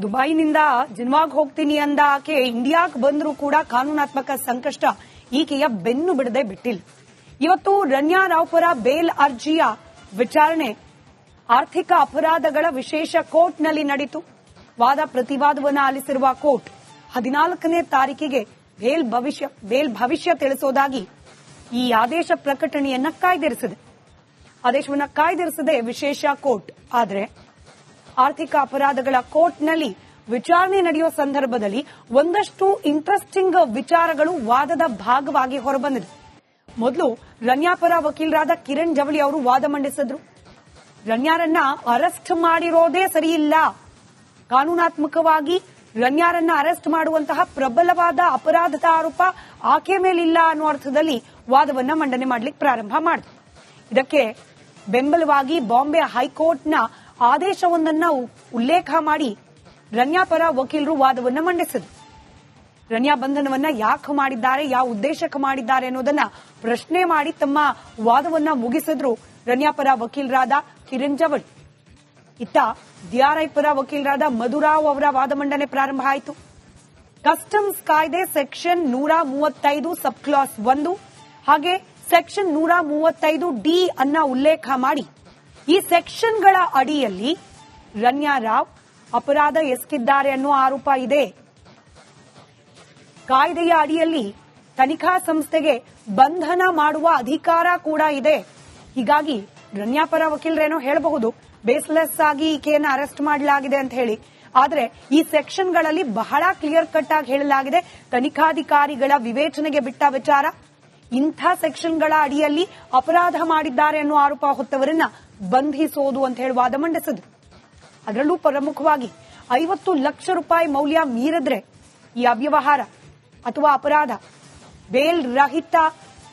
ದುಬೈನಿಂದ ಜಿನ್ವಾಗ್ ಹೋಗ್ತೀನಿ ಅಂದ ಆಕೆ ಇಂಡಿಯಾಕ್ ಬಂದರೂ ಕೂಡ ಕಾನೂನಾತ್ಮಕ ಸಂಕಷ್ಟ ಈಕೆಯ ಬೆನ್ನು ಬಿಡದೆ ಬಿಟ್ಟಿಲ್ಲ. ಇವತ್ತು ರನ್ಯಾ ರಾವ್ ಪರ ಬೇಲ್ ಅರ್ಜಿಯ ವಿಚಾರಣೆ ಆರ್ಥಿಕ ಅಪರಾಧಗಳ ವಿಶೇಷ ಕೋರ್ಟ್ನಲ್ಲಿ ನಡೆಯಿತು. ವಾದ ಪ್ರತಿವಾದವನ್ನು ಆಲಿಸಿರುವ ಕೋರ್ಟ್ 14ನೇ ತಾರೀಕಿಗೆ ಬೇಲ್ ಭವಿಷ್ಯ ತಿಳಿಸೋದಾಗಿ ಈ ಆದೇಶ ಪ್ರಕಟಣೆಯನ್ನ ಕಾಯ್ದಿರಿಸಿದೆ ವಿಶೇಷ ಕೋರ್ಟ್. ಆದರೆ ಆರ್ಥಿಕ ಅಪರಾಧಗಳ ಕೋರ್ಟ್ನಲ್ಲಿ ವಿಚಾರಣೆ ನಡೆಯುವ ಸಂದರ್ಭದಲ್ಲಿ ಒಂದಷ್ಟು ಇಂಟ್ರೆಸ್ಟಿಂಗ್ ವಿಚಾರಗಳು ವಾದದ ಭಾಗವಾಗಿ ಹೊರಬಂದಿದೆ. ಮೊದಲು ರನ್ಯಾ ಪರ ವಕೀಲರಾದ ಕಿರಣ್ ಜವಳಿ ಅವರು ವಾದ ಮಂಡಿಸಿದ್ರು. ರನ್ಯಾರನ್ನ ಅರೆಸ್ಟ್ ಮಾಡಿರೋದೇ ಸರಿಯಿಲ್ಲ, ಕಾನೂನಾತ್ಮಕವಾಗಿ ರನ್ಯಾರನ್ನ ಅರೆಸ್ಟ್ ಮಾಡುವಂತಹ ಪ್ರಬಲವಾದ ಅಪರಾಧದ ಆರೋಪ ಆಕೆ ಮೇಲಿಲ್ಲ ಅನ್ನೋ ಅರ್ಥದಲ್ಲಿ ವಾದವನ್ನ ಮಂಡನೆ ಮಾಡಲಿಕ್ಕೆ ಪ್ರಾರಂಭ ಮಾಡಿದ್ರು. ಇದಕ್ಕೆ ಬೆಂಬಲವಾಗಿ ಬಾಂಬೆ ಹೈಕೋರ್ಟ್ನ ಆದೇಶವೊಂದನ್ನು ಉಲ್ಲೇಖ ಮಾಡಿ ರನ್ಯಾ ಪರ ವಕೀಲರು ವಾದವನ್ನ ಮಂಡಿಸಿದರು. ರನ್ಯಾ ಬಂಧನವನ್ನ ಯಾಕೆ ಮಾಡಿದ್ದಾರೆ, ಯಾವ ಉದ್ದೇಶಕ್ಕೆ ಮಾಡಿದ್ದಾರೆ ಅನ್ನೋದನ್ನ ಪ್ರಶ್ನೆ ಮಾಡಿ ತಮ್ಮ ವಾದವನ್ನ ಮುಗಿಸಿದ್ರು ರನ್ಯಾ ಪರ ವಕೀಲರಾದ ಕಿರಣ್ ಜವಳಿ. ಇತ್ತ ಡಿಆರ್ಐ ಪರ ವಕೀಲರಾದ ಮಧುರಾವ್ ಅವರ ವಾದ ಮಂಡನೆ ಪ್ರಾರಂಭ ಆಯಿತು. ಕಸ್ಟಮ್ಸ್ ಕಾಯ್ದೆ ಸೆಕ್ಷನ್ 135 ಸಬ್ ಕ್ಲಾಸ್ 1 ಹಾಗೆ ಸೆಕ್ಷನ್ 135D ಅನ್ನ ಉಲ್ಲೇಖ ಮಾಡಿ ಈ ಸೆಕ್ಷನ್ಗಳ ಅಡಿಯಲ್ಲಿ ರನ್ಯಾ ರಾವ್ ಅಪರಾಧ ಎಸಗಿದ್ದಾರೆ ಅನ್ನೋ ಆರೋಪ ಇದೆ. ಕಾಯ್ದೆಯ ಅಡಿಯಲ್ಲಿ ತನಿಖಾ ಸಂಸ್ಥೆಗೆ ಬಂಧನ ಮಾಡುವ ಅಧಿಕಾರ ಕೂಡ ಇದೆ. ಹೀಗಾಗಿ ರನ್ಯಾ ಪರ ವಕೀಲರೇನೋ ಹೇಳಬಹುದು ಬೇಸ್ಲೆಸ್ ಆಗಿ ಈಕೆಯನ್ನು ಅರೆಸ್ಟ್ ಮಾಡಲಾಗಿದೆ ಅಂತ ಹೇಳಿ, ಆದರೆ ಈ ಸೆಕ್ಷನ್ಗಳಲ್ಲಿ ಬಹಳ ಕ್ಲಿಯರ್ ಕಟ್ ಆಗಿ ಹೇಳಲಾಗಿದೆ, ತನಿಖಾಧಿಕಾರಿಗಳ ವಿವೇಚನೆಗೆ ಬಿಟ್ಟ ವಿಚಾರ. ಇಂಥ ಸೆಕ್ಷನ್ಗಳ ಅಡಿಯಲ್ಲಿ ಅಪರಾಧ ಮಾಡಿದ್ದಾರೆ ಅನ್ನೋ ಆರೋಪ ಹೊತ್ತವರನ್ನ ಬಂಧಿಸೋದು ಅಂತ ಹೇಳಿ ವಾದ ಮಂಡಿಸಿದ್ರು. ಅದರಲ್ಲೂ ಪ್ರಮುಖವಾಗಿ 50 ಲಕ್ಷ ರೂಪಾಯಿ ಮೌಲ್ಯ ಮೀರಿದ್ರೆ ಈ ಅವ್ಯವಹಾರ ಅಥವಾ ಅಪರಾಧ ಬೇಲ್ ರಹಿತ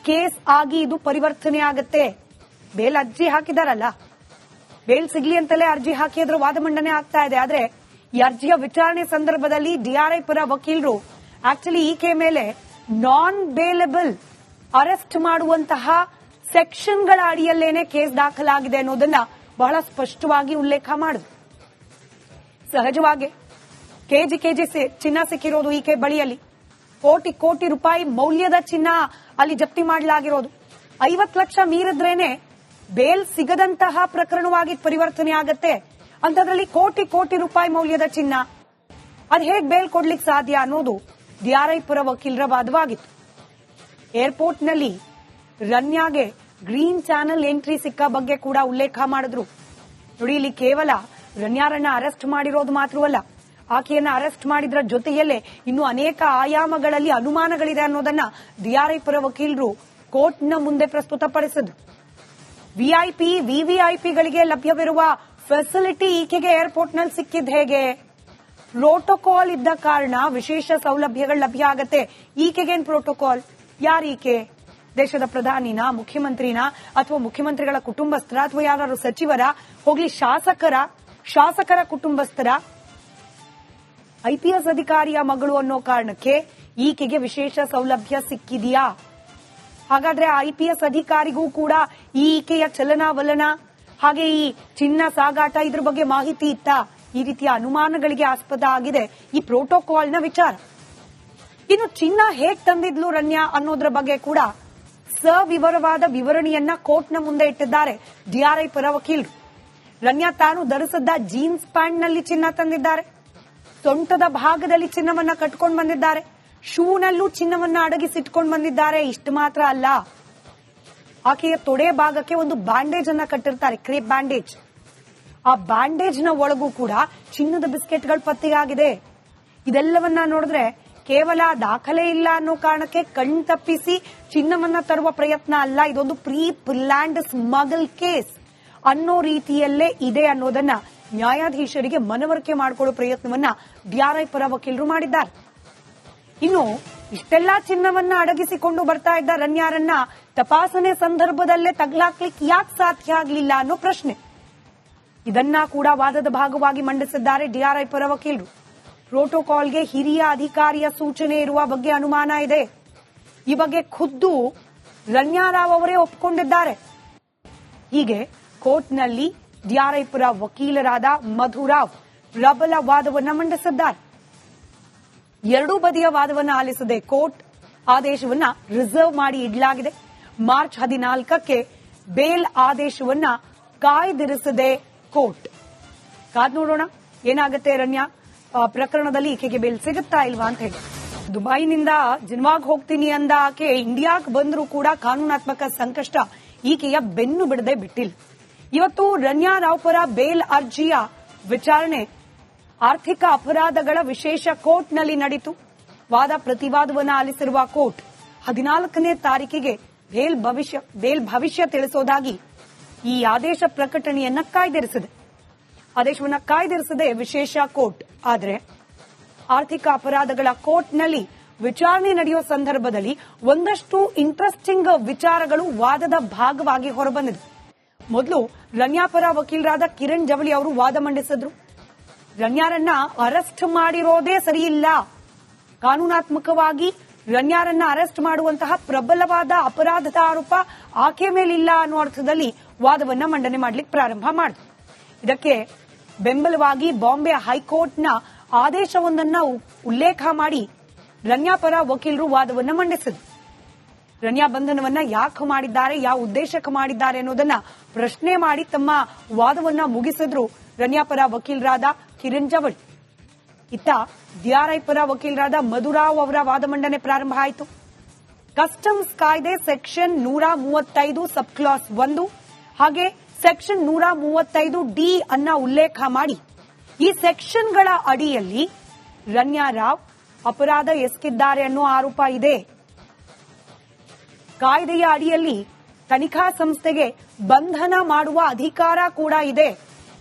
ಕೇಸ್ ಆಗಿ ಇದು ಪರಿವರ್ತನೆ ಆಗುತ್ತೆ. ಬೇಲ್ ಅರ್ಜಿ ಹಾಕಿದಾರಲ್ಲ, ಬೇಲ್ ಸಿಗ್ಲಿ ಅಂತಲೇ ಅರ್ಜಿ ಹಾಕಿ ಅದರ ವಾದ ಮಂಡನೆ ಆಗ್ತಾ ಇದೆ. ಆದ್ರೆ ಈ ಅರ್ಜಿಯ ವಿಚಾರಣೆ ಸಂದರ್ಭದಲ್ಲಿ ಡಿಆರ್ಐ ಪರ ವಕೀಲರು ಆಕ್ಚುಲಿ ಈಕೆ ಮೇಲೆ ನಾನ್ ಬೇಲೆಬಲ್ ಅರೆಸ್ಟ್ ಮಾಡುವಂತಹ ಸೆಕ್ಷನ್ಗಳ ಅಡಿಯಲ್ಲೇನೆ ಕೇಸ್ ದಾಖಲಾಗಿದೆ ಅನ್ನೋದನ್ನ ಬಹಳ ಸ್ಪಷ್ಟವಾಗಿ ಉಲ್ಲೇಖ ಮಾಡಿದ್ರು. ಸಹಜವಾಗಿ ಕೆಜಿ ಚಿನ್ನ ಸಿಕ್ಕಿರೋದು ಈಕೆ ಬಳಿಯಲ್ಲಿ, ಕೋಟಿ ರೂಪಾಯಿ ಮೌಲ್ಯದ ಚಿನ್ನ ಅಲ್ಲಿ ಜಪ್ತಿ ಮಾಡಲಾಗಿರೋದು. 50 ಲಕ್ಷ ಮೀರಿದ್ರೇನೆ ಬೇಲ್ ಸಿಗದಂತಹ ಪ್ರಕರಣವಾಗಿ ಪರಿವರ್ತನೆ ಆಗತ್ತೆ. ಅಂತದ್ರಲ್ಲಿ ಕೋಟಿ ರೂಪಾಯಿ ಮೌಲ್ಯದ ಚಿನ್ನ ಅದು ಹೇಗೆ ಬೇಲ್ ಕೊಡ್ಲಿಕ್ಕೆ ಸಾಧ್ಯ ಅನ್ನೋದು ಡಿಆರ್ಐ ಪರ ವಕೀಲರ ವಾದವಾಗಿತ್ತು. ಏರ್ಪೋರ್ಟ್ನಲ್ಲಿ ರನ್ಯಾಗೆ ಗ್ರೀನ್ ಚಾನೆಲ್ ಎಂಟ್ರಿ ಸಿಕ್ಕ ಬಗ್ಗೆ ಕೂಡ ಉಲ್ಲೇಖ ಮಾಡಿದ್ರು. ನೋಡಿ, ಇಲ್ಲಿ ಕೇವಲ ರನ್ಯಾರನ್ನ ಅರೆಸ್ಟ್ ಮಾಡಿರೋದು ಮಾತ್ರವಲ್ಲ, ಆಕೆಯನ್ನ ಅರೆಸ್ಟ್ ಮಾಡಿದ್ರ ಜೊತೆಯಲ್ಲೇ ಇನ್ನು ಅನೇಕ ಆಯಾಮಗಳಲ್ಲಿ ಅನುಮಾನಗಳಿದೆ ಅನ್ನೋದನ್ನ ಡಿಆರ್ಐ ಪರ ವಕೀಲರು ಕೋರ್ಟ್ನ ಮುಂದೆ ಪ್ರಸ್ತುತಪಡಿಸಿದ್ರು. ವಿವಿಐಪಿಗಳಿಗೆ ಲಭ್ಯವಿರುವ ಫೆಸಿಲಿಟಿ ಈಕೆಗೆ ಏರ್ಪೋರ್ಟ್ನಲ್ಲಿ ಸಿಕ್ಕಿದ್ ಹೇಗೆ? ಪ್ರೋಟೋಕಾಲ್ ಇದ್ದ ಕಾರಣ ವಿಶೇಷ ಸೌಲಭ್ಯಗಳು ಲಭ್ಯ ಆಗತ್ತೆ. ಈಕೆಗೇನ್ ಪ್ರೋಟೋಕಾಲ್? ಯಾರೀಕೆ? ದೇಶದ ಪ್ರಧಾನಿನ, ಮುಖ್ಯಮಂತ್ರಿನ, ಅಥವಾ ಮುಖ್ಯಮಂತ್ರಿಗಳ ಕುಟುಂಬಸ್ಥರ, ಅಥವಾ ಯಾರು ಸಚಿವರ, ಹೋಗ್ಲಿ ಶಾಸಕರ ಕುಟುಂಬಸ್ಥರ? ಐಪಿಎಸ್ ಅಧಿಕಾರಿಯ ಮಗಳು ಅನ್ನೋ ಕಾರಣಕ್ಕೆ ಈಕೆಗೆ ವಿಶೇಷ ಸೌಲಭ್ಯ ಸಿಕ್ಕಿದೆಯಾ? ಹಾಗಾದ್ರೆ ಐಪಿಎಸ್ ಅಧಿಕಾರಿಗೂ ಕೂಡ ಈಕೆಯ ಚಲನವಲನ ಹಾಗೆ ಈ ಚಿನ್ನ ಸಾಗಾಟ ಇದ್ರ ಬಗ್ಗೆ ಮಾಹಿತಿ ಇತ್ತಾ? ಈ ರೀತಿಯ ಅನುಮಾನಗಳಿಗೆ ಆಸ್ಪದ ಆಗಿದೆ ಈ ಪ್ರೋಟೋಕಾಲ್ನ ವಿಚಾರ. ಇನ್ನು ಚಿನ್ನ ಹೇಗ್ ತಂದಿದ್ಲು ರನ್ಯಾ ಅನ್ನೋದ್ರ ಬಗ್ಗೆ ಕೂಡ ಸವಿವರವಾದ ವಿವರಣೆಯನ್ನ ಕೋರ್ಟ್ನ ಮುಂದೆ ಇಟ್ಟಿದ್ದಾರೆ ಡಿಆರ್ಐ ಪರ ವಕೀಲರು. ರನ್ಯಾ ತಾನು ಧರಿಸಿದ್ದ ಜೀನ್ಸ್ ಪ್ಯಾಂಟ್ನಲ್ಲಿ ಚಿನ್ನ ತಂದಿದ್ದಾರೆ, ಸೊಂಟದ ಭಾಗದಲ್ಲಿ ಚಿನ್ನವನ್ನ ಕಟ್ಕೊಂಡು ಬಂದಿದ್ದಾರೆ, ಶೂನಲ್ಲೂ ಚಿನ್ನವನ್ನ ಅಡಗಿಸಿಟ್ಕೊಂಡು ಬಂದಿದ್ದಾರೆ. ಇಷ್ಟು ಮಾತ್ರ ಅಲ್ಲ, ಆಕೆಯ ತೊಡೆ ಭಾಗಕ್ಕೆ ಒಂದು ಬ್ಯಾಂಡೇಜ್ ಅನ್ನ ಕಟ್ಟಿರ್ತಾರೆ, ಕ್ರೇಪ್ ಬ್ಯಾಂಡೇಜ್. ಆ ಬ್ಯಾಂಡೇಜ್ ನ ಒಳಗೂ ಕೂಡ ಚಿನ್ನದ ಬಿಸ್ಕೆಟ್ಗಳು ಪತ್ತೆಯಾಗಿದೆ. ಇದೆಲ್ಲವನ್ನ ನೋಡಿದ್ರೆ ಕೇವಲ ದಾಖಲೆ ಇಲ್ಲ ಅನ್ನೋ ಕಾರಣಕ್ಕೆ ಕಣ್ತಪ್ಪಿಸಿ ಚಿನ್ನವನ್ನ ತರುವ ಪ್ರಯತ್ನ ಅಲ್ಲ, ಇದೊಂದು ಪ್ರೀ ಪ್ಲಾನ್ಡ್ ಸ್ಮಗಲ್ ಕೇಸ್ ಅನ್ನೋ ರೀತಿಯಲ್ಲೇ ಇದೆ ಅನ್ನೋದನ್ನ ನ್ಯಾಯಾಧೀಶರಿಗೆ ಮನವರಿಕೆ ಮಾಡಿಕೊಳ್ಳೋ ಪ್ರಯತ್ನವನ್ನ ಡಿಆರ್ಐ ಪರ ವಕೀಲರು ಮಾಡಿದ್ದಾರೆ. ಇನ್ನು ಇಷ್ಟೆಲ್ಲಾ ಚಿನ್ನವನ್ನ ಅಡಗಿಸಿಕೊಂಡು ಬರ್ತಾ ಇದ್ದ ರನ್ಯಾರನ್ನ ತಪಾಸಣೆ ಸಂದರ್ಭದಲ್ಲೇ ತಗಲಾಕ್ಲಿಕ್ಕೆ ಯಾಕೆ ಸಾಧ್ಯ ಆಗಲಿಲ್ಲ ಅನ್ನೋ ಪ್ರಶ್ನೆ. ಇದನ್ನ ಕೂಡ ವಾದದ ಭಾಗವಾಗಿ ಮಂಡಿಸಿದ್ದಾರೆ ಡಿಆರ್ಐ ಪರ ವಕೀಲರು. ಪ್ರೋಟೋಕಾಲ್ಗೆ ಹಿರಿಯ ಅಧಿಕಾರಿಯ ಸೂಚನೆ ಇರುವ ಬಗ್ಗೆ ಅನುಮಾನ ಇದೆ. ಈ ಬಗ್ಗೆ ಖುದ್ದು ರನ್ಯಾ ರಾವ್ ಅವರೇ ಒಪ್ಪಿಕೊಂಡಿದ್ದಾರೆ. ಹೀಗೆ ಕೋರ್ಟ್ನಲ್ಲಿ ಡಿಆರ್ಐ ಪರ ವಕೀಲರಾದ ಮಧುರಾವ್ ಪ್ರಬಲ ವಾದವನ್ನ ಮಂಡಿಸಿದ್ದಾರೆ. ಎರಡೂ ಬದಿಯ ವಾದವನ್ನ ಆಲಿಸದೆ ಕೋರ್ಟ್ ಆದೇಶವನ್ನ ರಿಸರ್ವ್ ಮಾಡಿ ಇಡಲಾಗಿದೆ. ಮಾರ್ಚ್ 14ಕ್ಕೆ ಬೇಲ್ ಆದೇಶವನ್ನ ಕಾಯ್ದಿರಿಸದೆ ಕೋರ್ಟ್. ಕಾದ್ ನೋಡೋಣ ಏನಾಗುತ್ತೆ ರನ್ಯಾ ಪ್ರಕರಣದಲ್ಲಿ ಈಕೆಗೆ ಬೇಲ್ ಸಿಗುತ್ತಾ ಇಲ್ವಾ ಅಂತ ಹೇಳಿ. ದುಬೈನಿಂದ ಜಿನ್ವಾಗ್ ಹೋಗ್ತೀನಿ ಅಂದ ಆಕೆ ಇಂಡಿಯಾಕ್ ಬಂದರೂ ಕೂಡ ಕಾನೂನಾತ್ಮಕ ಸಂಕಷ್ಟ ಈಕೆಯ ಬೆನ್ನು ಬಿಡದೆ ಬಿಟ್ಟಿಲ್ಲ. ಇವತ್ತು ರನ್ಯಾ ರಾವ್ ಪರ ಬೇಲ್ ಅರ್ಜಿಯ ವಿಚಾರಣೆ ಆರ್ಥಿಕ ಅಪರಾಧಗಳ ವಿಶೇಷ ಕೋರ್ಟ್ನಲ್ಲಿ ನಡೆಯಿತು. ವಾದ ಪ್ರತಿವಾದವನ್ನು ಆಲಿಸಿರುವ ಕೋರ್ಟ್ 14ನೇ ತಾರೀಕಿಗೆ ಬೇಲ್ ಭವಿಷ್ಯ ತಿಳಿಸೋದಾಗಿ ಈ ಆದೇಶ ಪ್ರಕಟಣೆಯನ್ನ ಆದೇಶವನ್ನ ಕಾಯ್ದಿರಿಸದೆ ವಿಶೇಷ ಕೋರ್ಟ್. ಆದರೆ ಆರ್ಥಿಕ ಅಪರಾಧಗಳ ಕೋರ್ಟ್ನಲ್ಲಿ ವಿಚಾರಣೆ ನಡೆಯುವ ಸಂದರ್ಭದಲ್ಲಿ ಒಂದಷ್ಟು ಇಂಟ್ರೆಸ್ಟಿಂಗ್ ವಿಚಾರಗಳು ವಾದದ ಭಾಗವಾಗಿ ಹೊರಬಂದಿದೆ. ಮೊದಲು ರನ್ಯಾ ಪರ ವಕೀಲರಾದ ಕಿರಣ್ ಜವಳಿ ಅವರು ವಾದ ಮಂಡಿಸಿದ್ರು. ರನ್ಯಾರನ್ನ ಅರೆಸ್ಟ್ ಮಾಡಿರೋದೇ ಸರಿಯಿಲ್ಲ, ಕಾನೂನಾತ್ಮಕವಾಗಿ ರನ್ಯಾರನ್ನ ಅರೆಸ್ಟ್ ಮಾಡುವಂತಹ ಪ್ರಬಲವಾದ ಅಪರಾಧದ ಆರೋಪ ಆಕೆ ಮೇಲಿಲ್ಲ ಅನ್ನೋ ಅರ್ಥದಲ್ಲಿ ವಾದವನ್ನ ಮಂಡನೆ ಮಾಡಲಿಕ್ಕೆ ಪ್ರಾರಂಭ ಮಾಡಿದ್ರು. ಇದಕ್ಕೆ ಬೆಂಬಲವಾಗಿ ಬಾಂಬೆ ಹೈಕೋರ್ಟ್ನ ಆದೇಶವೊಂದನ್ನ ಉಲ್ಲೇಖ ಮಾಡಿ ರನ್ಯಾ ಪರ ವಕೀಲರು ವಾದವನ್ನ ಮಂಡಿಸಿದ್ರು. ರನ್ಯಾ ಬಂಧನವನ್ನ ಯಾಕೆ ಮಾಡಿದ್ದಾರೆ, ಯಾವ ಉದ್ದೇಶಕ್ಕೆ ಮಾಡಿದ್ದಾರೆ ಅನ್ನೋದನ್ನ ಪ್ರಶ್ನೆ ಮಾಡಿ ತಮ್ಮ ವಾದವನ್ನ ಮುಗಿಸಿದ್ರು ರನ್ಯಾ ಪರ ವಕೀಲರಾದ ಕಿರಣ್ ಜವಳಿ. ಇತ್ತ ಡಿಆರ್ಐ ಪರ ವಕೀಲರಾದ ಮಧುರಾವ್ ಅವರ ವಾದ ಮಂಡನೆ ಪ್ರಾರಂಭ ಆಯಿತು. ಕಸ್ಟಮ್ಸ್ ಕಾಯ್ದೆ ಸೆಕ್ಷನ್ 135 ಸಬ್ ಕ್ಲಾಸ್ 1 ಹಾಗೆ ಸೆಕ್ಷನ್ 135D ಅನ್ನ ಉಲ್ಲೇಖ ಮಾಡಿ ಈ ಸೆಕ್ಷನ್ಗಳ ಅಡಿಯಲ್ಲಿ ರನ್ಯಾ ರಾವ್ ಅಪರಾಧ ಎಸಗಿದ್ದಾರೆ ಅನ್ನೋ ಆರೋಪ ಇದೆ. ಕಾಯ್ದೆಯ ಅಡಿಯಲ್ಲಿ ತನಿಖಾ ಸಂಸ್ಥೆಗೆ ಬಂಧನ ಮಾಡುವ ಅಧಿಕಾರ ಕೂಡ ಇದೆ.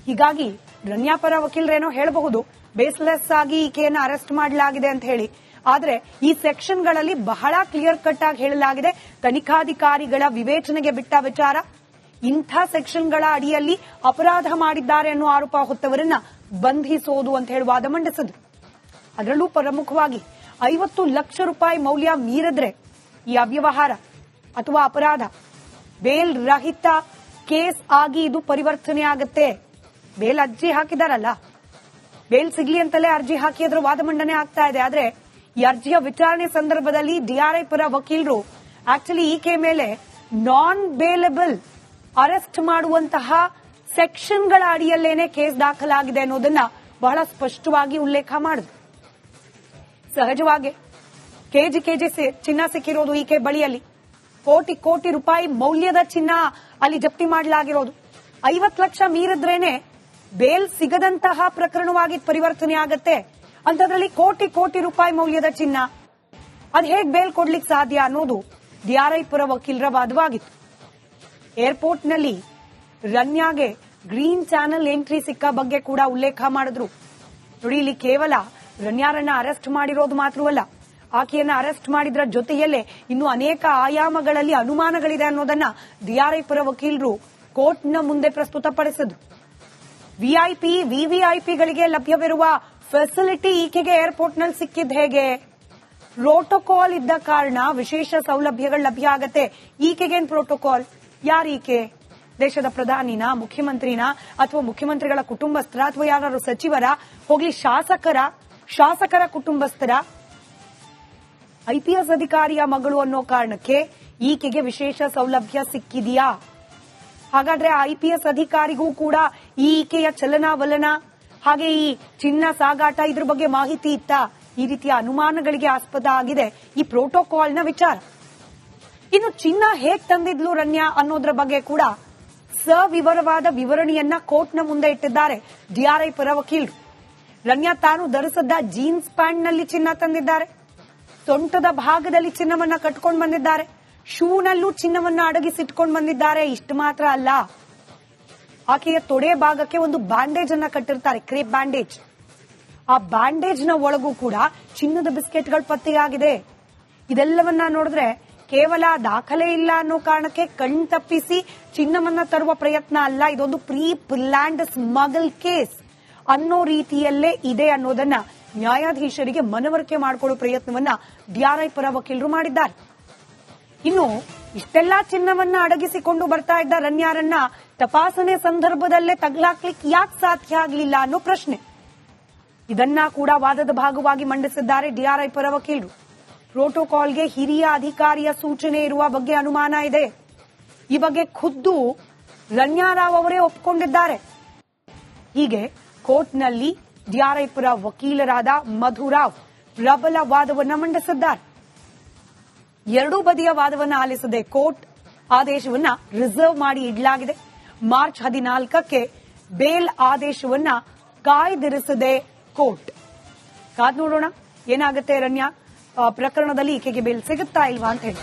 ಹೀಗಾಗಿ ರನ್ಯಾ ಪರ ವಕೀಲರೇನೋ ಹೇಳಬಹುದು ಬೇಸ್ಲೆಸ್ ಆಗಿ ಈಕೆಯನ್ನು ಅರೆಸ್ಟ್ ಮಾಡಲಾಗಿದೆ ಅಂತ ಹೇಳಿ. ಆದರೆ ಈ ಸೆಕ್ಷನ್ಗಳಲ್ಲಿ ಬಹಳ ಕ್ಲಿಯರ್ ಕಟ್ ಆಗಿ ಹೇಳಲಾಗಿದೆ, ತನಿಖಾಧಿಕಾರಿಗಳ ವಿವೇಚನೆಗೆ ಬಿಟ್ಟ ವಿಚಾರ. ಇಂಥ ಸೆಕ್ಷನ್ಗಳ ಅಡಿಯಲ್ಲಿ ಅಪರಾಧ ಮಾಡಿದ್ದಾರೆ ಅನ್ನೋ ಆರೋಪ ಹೊತ್ತವರನ್ನ ಬಂಧಿಸೋದು ಅಂತ ಹೇಳಿ ವಾದ ಮಂಡಿಸಿದ್ರು. ಅದರಲ್ಲೂ ಪ್ರಮುಖವಾಗಿ 50 ಲಕ್ಷ ರೂಪಾಯಿ ಮೌಲ್ಯ ಮೀರಿದ್ರೆ ಈ ಅವ್ಯವಹಾರ ಅಥವಾ ಅಪರಾಧ ಬೇಲ್ ರಹಿತ ಕೇಸ್ ಆಗಿ ಇದು ಪರಿವರ್ತನೆ ಆಗುತ್ತೆ. ಬೇಲ್ ಅರ್ಜಿ ಹಾಕಿದಾರಲ್ಲ, ಬೇಲ್ ಸಿಗ್ಲಿ ಅಂತಲೇ ಅರ್ಜಿ ಹಾಕಿ ಅದರ ವಾದ ಮಂಡನೆ ಆಗ್ತಾ ಇದೆ. ಆದ್ರೆ ಈ ಅರ್ಜಿಯ ವಿಚಾರಣೆ ಸಂದರ್ಭದಲ್ಲಿ ಡಿಆರ್ಐ ಪರ ವಕೀಲರು ಆಕ್ಚುಲಿ ಈಕೆ ಮೇಲೆ ನಾನ್ ಬೇಲಬಲ್ ಅರೆಸ್ಟ್ ಮಾಡುವಂತಹ ಸೆಕ್ಷನ್ಗಳ ಅಡಿಯಲ್ಲೇನೆ ಕೇಸ್ ದಾಖಲಾಗಿದೆ ಅನ್ನೋದನ್ನ ಬಹಳ ಸ್ಪಷ್ಟವಾಗಿ ಉಲ್ಲೇಖ ಮಾಡಿದ್ರು. ಸಹಜವಾಗಿ ಕೆಜಿ ಚಿನ್ನ ಸಿಕ್ಕಿರೋದು ಈಕೆ ಬಳಿಯಲ್ಲಿ, ಕೋಟಿ ರೂಪಾಯಿ ಮೌಲ್ಯದ ಚಿನ್ನ ಅಲ್ಲಿ ಜಪ್ತಿ ಮಾಡಲಾಗಿರೋದು. 50 ಲಕ್ಷ ಮೀರಿದ್ರೇನೆ ಬೇಲ್ ಸಿಗದಂತಹ ಪ್ರಕರಣವಾಗಿ ಪರಿವರ್ತನೆ ಆಗತ್ತೆ. ಅಂತದ್ರಲ್ಲಿ ಕೋಟಿ ರೂಪಾಯಿ ಮೌಲ್ಯದ ಚಿನ್ನ ಅದು ಹೇಗೆ ಬೇಲ್ ಕೊಡ್ಲಿಕ್ಕೆ ಸಾಧ್ಯ ಅನ್ನೋದು ಡಿಆರ್ಐ ಪರ ವಕೀಲರ ವಾದವಾಗಿತ್ತು. ಏರ್ಪೋರ್ಟ್ನಲ್ಲಿ ರನ್ಯಾಗೆ ಗ್ರೀನ್ ಚಾನೆಲ್ ಎಂಟ್ರಿ ಸಿಕ್ಕ ಬಗ್ಗೆ ಕೂಡ ಉಲ್ಲೇಖ ಮಾಡಿದ್ರು. ನೋಡಿ, ಇಲ್ಲಿ ಕೇವಲ ರನ್ಯಾರನ್ನ ಅರೆಸ್ಟ್ ಮಾಡಿರೋದು ಮಾತ್ರವಲ್ಲ, ಆಕೆಯನ್ನ ಅರೆಸ್ಟ್ ಮಾಡಿದ್ರ ಜೊತೆಯಲ್ಲೇ ಇನ್ನು ಅನೇಕ ಆಯಾಮಗಳಲ್ಲಿ ಅನುಮಾನಗಳಿದೆ ಅನ್ನೋದನ್ನ ಡಿಆರ್ಐ ಪರ ವಕೀಲರು ಕೋರ್ಟ್ನ ಮುಂದೆ ಪ್ರಸ್ತುತಪಡಿಸಿದ್ರು. ವಿವಿಐಪಿಗಳಿಗೆ ಲಭ್ಯವಿರುವ ಫೆಸಿಲಿಟಿ ಈಕೆಗೆ ಏರ್ಪೋರ್ಟ್ನಲ್ಲಿ ಸಿಕ್ಕಿದ್ದು ಹೇಗೆ? ಪ್ರೋಟೋಕಾಲ್ ಇದ್ದ ಕಾರಣ ವಿಶೇಷ ಸೌಲಭ್ಯಗಳು ಲಭ್ಯ ಆಗತ್ತೆ. ಈಕೆಗೇನ್ ಪ್ರೋಟೋಕಾಲ್? ಯಾರೀಕೆ? ದೇಶದ ಪ್ರಧಾನಿನ, ಮುಖ್ಯಮಂತ್ರಿನ, ಅಥವಾ ಮುಖ್ಯಮಂತ್ರಿಗಳ ಕುಟುಂಬಸ್ಥರ, ಅಥವಾ ಯಾರು ಸಚಿವರ, ಹೋಗ್ಲಿ ಶಾಸಕರ ಕುಟುಂಬಸ್ಥರ? ಐಪಿಎಸ್ ಅಧಿಕಾರಿಯ ಮಗಳು ಅನ್ನೋ ಕಾರಣಕ್ಕೆ ಈಕೆಗೆ ವಿಶೇಷ ಸೌಲಭ್ಯ ಸಿಕ್ಕಿದೆಯಾ? ಹಾಗಾದ್ರೆ ಐಪಿಎಸ್ ಅಧಿಕಾರಿಗೂ ಕೂಡ ಈಕೆಯ ಚಲನವಲನ ಹಾಗೆ ಈ ಚಿನ್ನ ಸಾಗಾಟ ಇದ್ರ ಬಗ್ಗೆ ಮಾಹಿತಿ ಇತ್ತ? ಈ ರೀತಿಯ ಅನುಮಾನಗಳಿಗೆ ಆಸ್ಪದ ಆಗಿದೆ ಈ ಪ್ರೋಟೋಕಾಲ್ನ ವಿಚಾರ. ಇನ್ನು ಚಿನ್ನ ಹೇಗ್ ತಂದಿದ್ಲು ರನ್ಯಾ ಅನ್ನೋದ್ರ ಬಗ್ಗೆ ಕೂಡ ಸವಿವರವಾದ ವಿವರಣೆಯನ್ನ ಕೋರ್ಟ್ನ ಮುಂದೆ ಇಟ್ಟಿದ್ದಾರೆ ಡಿಆರ್ಐ ಪರ ವಕೀಲರು. ರನ್ಯಾ ತಾನು ಧರಿಸಿದ್ದ ಜೀನ್ಸ್ ಪ್ಯಾಂಟ್ನಲ್ಲಿ ಚಿನ್ನ ತಂದಿದ್ದಾರೆ, ಸೊಂಟದ ಭಾಗದಲ್ಲಿ ಚಿನ್ನವನ್ನ ಕಟ್ಕೊಂಡು ಬಂದಿದ್ದಾರೆ, ಶೂನಲ್ಲೂ ಚಿನ್ನವನ್ನ ಅಡಗಿಸಿಟ್ಕೊಂಡು ಬಂದಿದ್ದಾರೆ. ಇಷ್ಟು ಮಾತ್ರ ಅಲ್ಲ, ಆಕೆಯ ತೊಡೆ ಭಾಗಕ್ಕೆ ಒಂದು ಬ್ಯಾಂಡೇಜ್ ಅನ್ನ ಕಟ್ಟಿರ್ತಾರೆ, ಕ್ರೇಪ್ ಬ್ಯಾಂಡೇಜ್. ಆ ಬ್ಯಾಂಡೇಜ್ ನ ಒಳಗೂ ಕೂಡ ಚಿನ್ನದ ಬಿಸ್ಕೆಟ್ಗಳು ಪತ್ತೆಯಾಗಿದೆ. ಇದೆಲ್ಲವನ್ನ ನೋಡಿದ್ರೆ ಕೇವಲ ದಾಖಲೆ ಇಲ್ಲ ಅನ್ನೋ ಕಾರಣಕ್ಕೆ ಕಣ್ತಪ್ಪಿಸಿ ಚಿನ್ನವನ್ನ ತರುವ ಪ್ರಯತ್ನ ಅಲ್ಲ, ಇದೊಂದು ಪ್ರೀ ಪ್ಲಾನ್ಡ್ ಸ್ಮಗಲ್ ಕೇಸ್ ಅನ್ನೋ ರೀತಿಯಲ್ಲೇ ಇದೆ ಅನ್ನೋದನ್ನ ನ್ಯಾಯಾಧೀಶರಿಗೆ ಮನವರಿಕೆ ಮಾಡಿಕೊಳ್ಳುವ ಪ್ರಯತ್ನವನ್ನ ಡಿಆರ್ಐ ಪರ ವಕೀಲರು ಮಾಡಿದ್ದಾರೆ. ಇನ್ನು ಇಷ್ಟೆಲ್ಲಾ ಚಿನ್ನವನ್ನ ಅಡಗಿಸಿಕೊಂಡು ಬರ್ತಾ ಇದ್ದ ರನ್ಯಾರನ್ನ ತಪಾಸಣೆ ಸಂದರ್ಭದಲ್ಲೇ ತಗಲಾಕ್ಲಿಕ್ಕೆ ಯಾಕೆ ಸಾಧ್ಯ ಆಗಲಿಲ್ಲ ಅನ್ನೋ ಪ್ರಶ್ನೆ. ಇದನ್ನ ಕೂಡ ವಾದದ ಭಾಗವಾಗಿ ಮಂಡಿಸಿದ್ದಾರೆ ಡಿಆರ್ಐ ಪರ ವಕೀಲರು. ಪ್ರೋಟೋಕಾಲ್ಗೆ ಹಿರಿಯ ಅಧಿಕಾರಿಯ ಸೂಚನೆ ಇರುವ ಬಗ್ಗೆ ಅನುಮಾನ ಇದೆ. ಈ ಬಗ್ಗೆ ಖುದ್ದು ರಣ್ಯಾರಾವ್ ಅವರೇ ಒಪ್ಪಿಕೊಂಡಿದ್ದಾರೆ. ಹೀಗೆ ಕೋರ್ಟ್ನಲ್ಲಿ ಡಿಆರ್ಐ ಪರ ವಕೀಲರಾದ ಮಧುರಾವ್ ಪ್ರಬಲ ವಾದವನ್ನ ಮಂಡಿಸಿದ್ದಾರೆ. ಎರಡೂ ಬದಿಯ ವಾದವನ್ನ ಆಲಿಸದೆ ಕೋರ್ಟ್ ಆದೇಶವನ್ನ ರಿಸರ್ವ್ ಮಾಡಿ ಇಡಲಾಗಿದೆ. ಮಾರ್ಚ್ 14ಕ್ಕೆ ಬೇಲ್ ಆದೇಶವನ್ನ ಕಾಯ್ದಿರಿಸಿದೆ ಕೋರ್ಟ್. ಕಾದ್ ನೋಡೋಣ ಏನಾಗುತ್ತೆ ರಣ್ಯಾ ಪ್ರಕರಣದಲ್ಲಿ ಈಕೆಗೆ ಬೇಲ್ ಸಿಗುತ್ತಾ ಇಲ್ವಾ ಅಂತ ಹೇಳಿ.